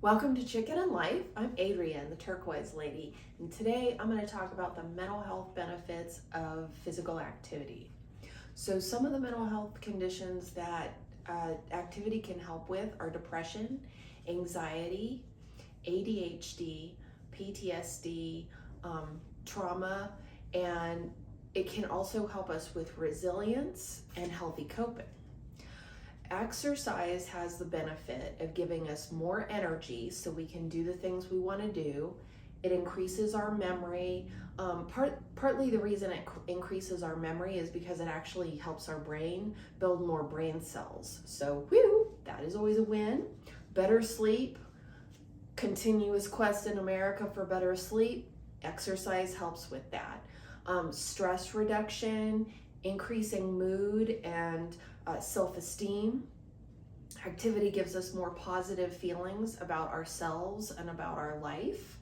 Welcome to Chicken and Life. I'm Adrienne, the turquoise lady, and today I'm going to talk about the mental health benefits of physical activity. So some of the mental health conditions that activity can help with are depression, anxiety, ADHD, PTSD, trauma, and it can also help us with resilience and healthy coping. Exercise has the benefit of giving us more energy so we can do the things we want to do. It increases our memory. Partly the reason it increases our memory is because it actually helps our brain build more brain cells. So, that is always a win. Better sleep, continuous quest in America for better sleep. Exercise helps with that. Stress reduction, increasing mood and self-esteem. Activity gives us more positive feelings about ourselves and about our life.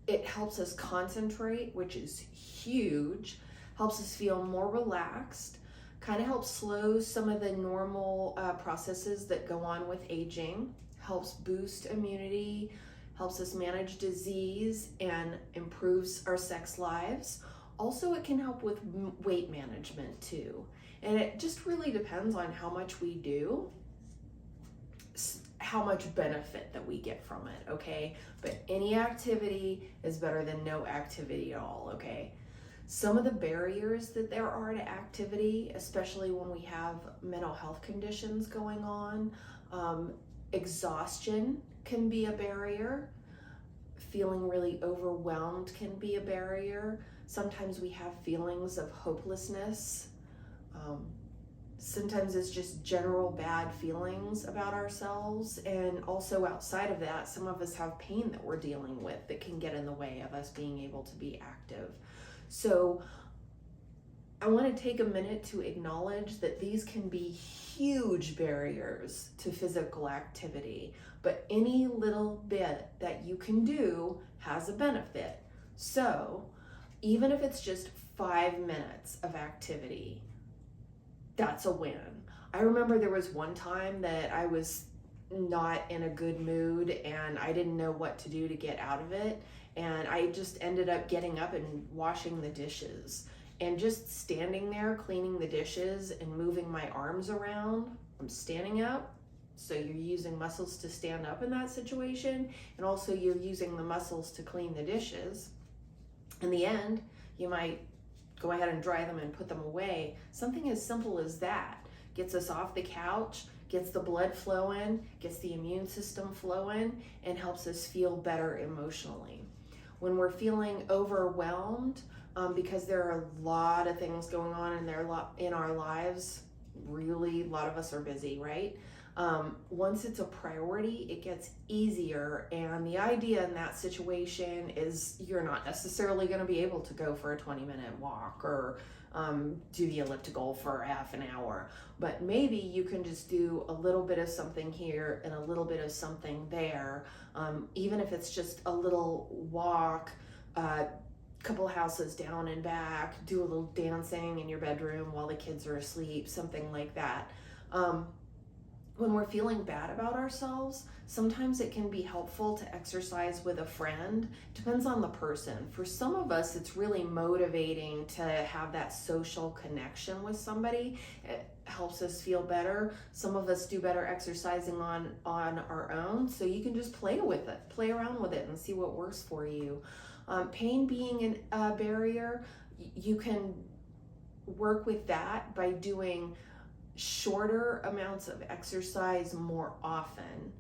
It helps us concentrate, which is huge, helps us feel more relaxed, kind of helps slow some of the normal processes that go on with aging, helps boost immunity, helps us manage disease, and improves our sex lives. Also, it can help with weight management too. And it just really depends on how much we do, how much benefit that we get from it, okay? But any activity is better than no activity at all, okay? Some of the barriers that there are to activity, especially when we have mental health conditions going on, exhaustion can be a barrier. Feeling really overwhelmed can be a barrier. Sometimes we have feelings of hopelessness. Sometimes it's just general bad feelings about ourselves. And also outside of that, some of us have pain that we're dealing with that can get in the way of us being able to be active. So I want to take a minute to acknowledge that these can be huge barriers to physical activity, but any little bit that you can do has a benefit. So even if it's just 5 minutes of activity, that's a win. I remember there was one time that I was not in a good mood and I didn't know what to do to get out of it. And I just ended up getting up and washing the dishes. And just standing there cleaning the dishes and moving my arms around. I'm standing up, so you're using muscles to stand up in that situation, and also you're using the muscles to clean the dishes. In the end, you might go ahead and dry them and put them away. Something as simple as that gets us off the couch, gets the blood flowing, gets the immune system flowing, and helps us feel better emotionally. When we're feeling overwhelmed, because there are a lot of things going on in our lives, really, a lot of us are busy, right? Once it's a priority, it gets easier. And the idea in that situation is you're not necessarily going to be able to go for a 20-minute walk or do the elliptical for half an hour. But maybe you can just do a little bit of something here and a little bit of something there. Even if it's just a little walk, couple houses down and back, do a little dancing in your bedroom while the kids are asleep, something like that. When we're feeling bad about ourselves, sometimes it can be helpful to exercise with a friend. Depends on the person. For some of us, it's really motivating to have that social connection with somebody. It helps us feel better. Some of us do better exercising on our own, so you can just play with it, play around with it and see what works for you. Pain being a barrier, you can work with that by doing shorter amounts of exercise more often.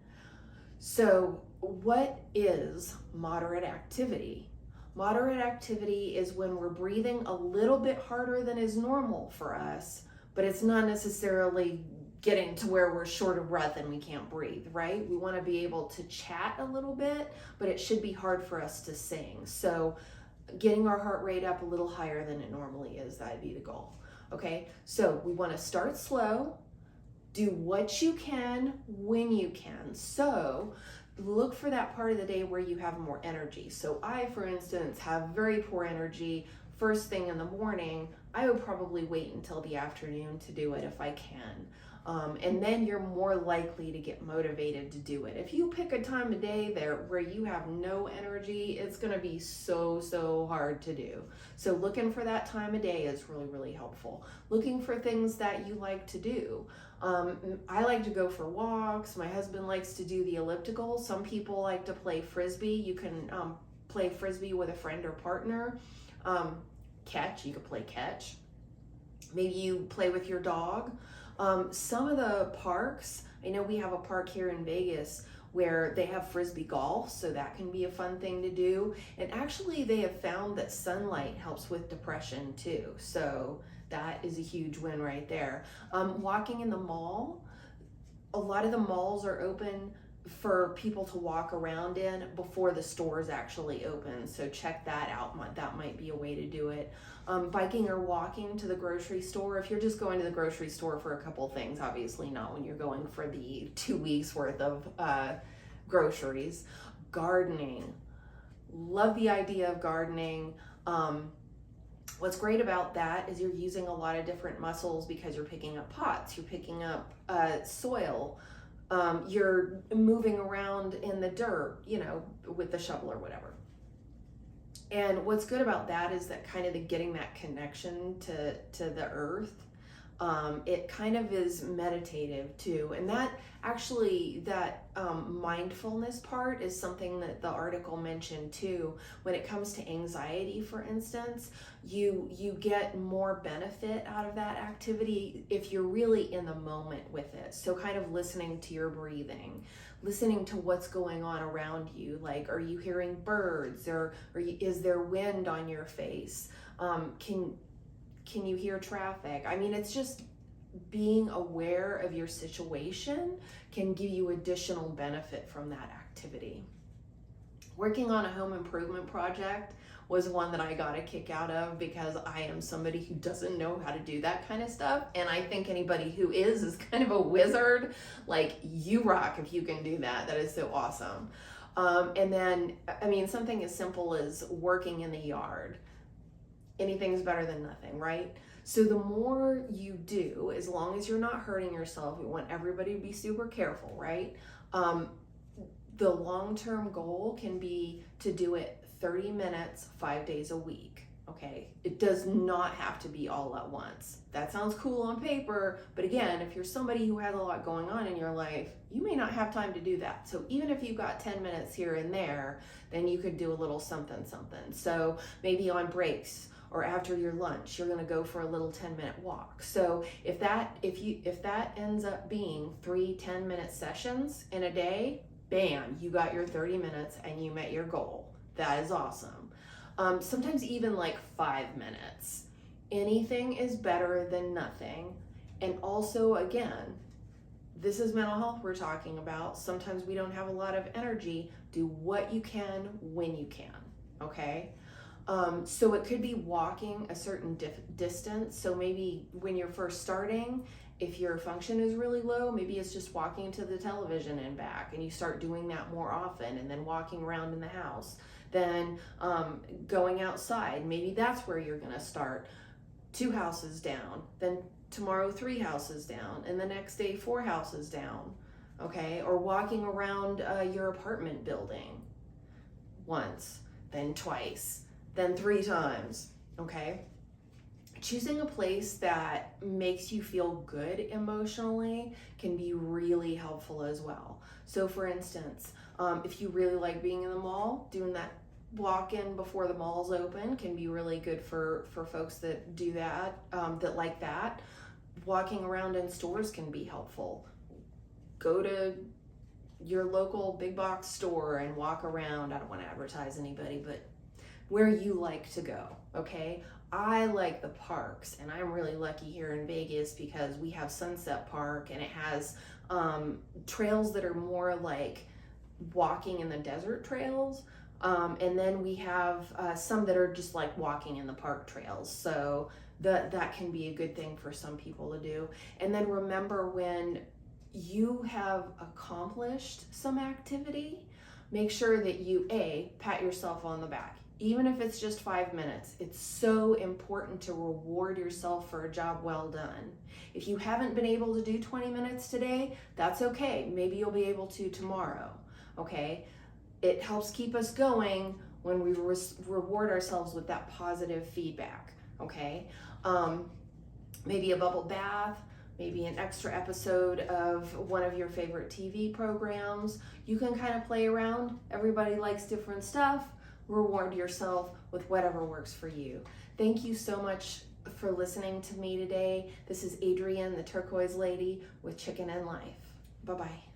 So what is moderate activity? Moderate activity is when we're breathing a little bit harder than is normal for us, but it's not necessarily getting to where we're short of breath and we can't breathe, right? We want to be able to chat a little bit, but it should be hard for us to sing. So getting our heart rate up a little higher than it normally is, that'd be the goal. Okay, so we want to start slow, do what you can when you can. So look for that part of the day where you have more energy. So I, for instance, have very poor energy first thing in the morning. I would probably wait until the afternoon to do it if I can. And then you're more likely to get motivated to do it. If you pick a time of day there where you have no energy, it's going to be so hard to do. So looking for that time of day is really helpful. Looking for things that you like to do. I like to go for walks. My husband likes to do the elliptical. Some people like to play Frisbee. You can play Frisbee with a friend or partner. Catch, you could play catch. Maybe you play with your dog. Some of the parks, I know we have a park here in Vegas where they have Frisbee golf, so that can be a fun thing to do. And actually they have found that sunlight helps with depression too. So that is a huge win right there. Walking in the mall, a lot of the malls are open for people to walk around in before the stores actually open. So check that out. That might be a way to do it. Biking or walking to the grocery store. If you're just going to the grocery store for a couple things, obviously not when you're going for the 2 weeks worth of groceries. Gardening. Love the idea of gardening. What's great about that is you're using a lot of different muscles because you're picking up pots, you're picking up soil, you're moving around in the dirt, with the shovel or whatever. And what's good about that is that kind of getting that connection to the earth. It kind of is meditative too. And that actually, that mindfulness part is something that the article mentioned too. When it comes to anxiety, for instance, you get more benefit out of that activity if you're really in the moment with it. So kind of listening to your breathing, listening to what's going on around you. Like, are you hearing birds, or is there wind on your face? Can you hear traffic? I mean, it's just being aware of your situation can give you additional benefit from that activity. Working on a home improvement project was one that I got a kick out of because I am somebody who doesn't know how to do that kind of stuff. And I think anybody who is kind of a wizard. Like, you rock if you can do that. That is so awesome. And then, I mean, something as simple as working in the yard. Anything's better than nothing, right? So the more you do, as long as you're not hurting yourself, we want everybody to be super careful, right? The long-term goal can be to do it 30 minutes, 5 days a week, okay? It does not have to be all at once. That sounds cool on paper, but again, if you're somebody who has a lot going on in your life, you may not have time to do that. So even if you've got 10 minutes here and there, then you could do a little something. So maybe on breaks, or after your lunch, you're gonna go for a little 10-minute walk. So if that ends up being 3 10-minute sessions in a day, bam, you got your 30 minutes and you met your goal. That is awesome. Sometimes even like 5 minutes. Anything is better than nothing. And also, again, this is mental health we're talking about. Sometimes we don't have a lot of energy. Do what you can when you can, okay? So it could be walking a certain distance. So maybe when you're first starting, if your function is really low, maybe it's just walking to the television and back, and you start doing that more often, and then walking around in the house. Then going outside, maybe that's where you're gonna start. 2 houses down, then tomorrow 3 houses down, and the next day 4 houses down, okay? Or walking around your apartment building once, then twice, then 3 times, okay? Choosing a place that makes you feel good emotionally can be really helpful as well. So for instance, if you really like being in the mall, doing that walk in before the mall's open can be really good for folks that do that, that like that. Walking around in stores can be helpful. Go to your local big box store and walk around. I don't want to advertise anybody, but where you like to go, okay? I like the parks, and I'm really lucky here in Vegas because we have Sunset Park, and it has trails that are more like walking in the desert trails, and then we have some that are just like walking in the park trails. So that can be a good thing for some people to do. And then remember, when you have accomplished some activity, make sure that you pat yourself on the back. even if it's just 5 minutes. It's so important to reward yourself for a job well done. If you haven't been able to do 20 minutes today, that's okay. Maybe you'll be able to tomorrow, okay? It helps keep us going when we reward ourselves with that positive feedback, okay? Maybe a bubble bath, maybe an extra episode of one of your favorite TV programs. You can kind of play around. Everybody likes different stuff. Reward yourself with whatever works for you. Thank you so much for listening to me today. This is Adrienne, the Turquoise Lady with Chicken and Life. Bye-bye.